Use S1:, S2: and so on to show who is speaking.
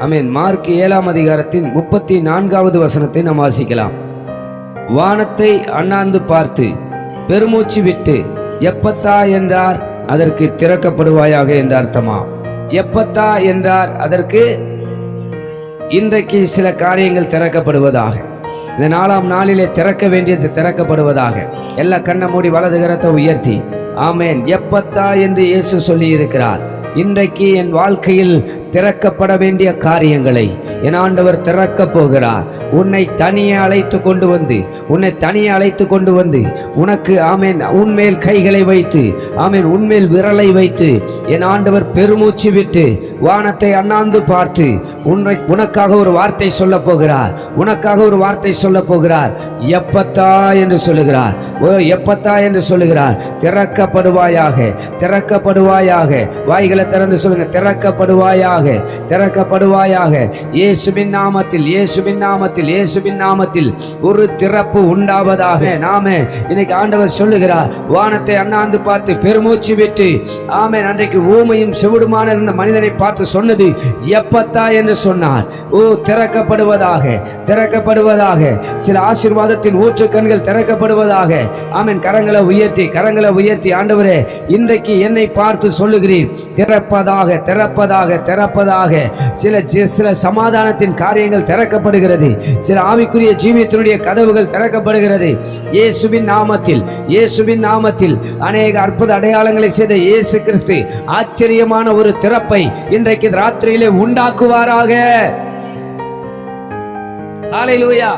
S1: ஆமென். Mark 7ஆம் அதிகாரத்தின் 34வது வசனத்தை நாம் வாசிக்கலாம். வானத்தை அண்ணாந்து பார்த்து பெருமூச்சு விட்டு எப்பத்தா என்றார், அதற்கு திறக்கப்படுவாயாக என்ற அர்த்தமா? எப்பத்தா என்றார், அதற்கு இன்றைக்கு சில காரியங்கள் திறக்கப்படுவதாக, இந்த 4ஆம் நாளிலே திறக்க வேண்டியது திறக்கப்படுவதாக. எல்லா கண்ணை மூடி வலது கரத்தை உயர்த்தி ஆமென். எப்பத்தா என்று இயேசு சொல்லி இருக்கிறார். இன்றைக்கு என் வாழ்க்கையில் திறக்கப்பட வேண்டிய காரியங்களை என் ஆண்டவர் திறக்க போகிறார். உன்னை தனியே அழைத்து கொண்டு வந்து உனக்கு ஆமென் உன்மேல் கைகளை வைத்து ஆமென் உன்மேல் விரலை வைத்து என் ஆண்டவர் பெருமூச்சு விட்டு வானத்தை அண்ணாந்து பார்த்து உனக்காக ஒரு வார்த்தை சொல்ல போகிறார். எப்பத்தா என்று சொல்லுகிறார். எப்பத்தா என்று சொல்லுகிறார். திறக்கப்படுவாயாக. வாய்களை திறந்து சொல்லுங்க, திறக்கப்படுவாயாக. இயேசுவின் நாமத்தில் ஒரு திறப்பு உண்டாவதாக. நாம இன்னைக்கு ஆண்டவர் சொல்லுகிறார், வானத்தை அண்ணாந்து பார்த்து பெருமூச்சு விட்டு ஆமென். அன்றைக்கு ஊமையும் செவிடுமான இருந்த மனிதனை பார்த்து சொன்னது எப்பத்தா என்று சொன்னார். திறக்கப்படுவதாக. சில ஆசீர்வாதத்தின் ஊற்று கண்கள் திறக்கப்படுவதாக. ஆமென். கரங்களை உயர்த்தி ஆண்டவரே, இன்றைக்கு என்னை பார்த்து சொல்லுகிறீர், திறப்பதாக. சில சமாதானத்தின் காரியங்கள் திறக்கப்படுகிறது. சில ஆவிக்குரிய ஜீவியத்தினுடைய கதவுகள் திறக்கப்படுகிறது. இயேசுவின் நாமத்தில் அநேக அற்புத அடையாளங்களை செய்த இயேசு கிறிஸ்து ஆச்சரியமான ஒரு திறப்பை இன்றைக்கு ராத்திரியிலே உண்டாக்குவாராக. ஹல்லேலூயா.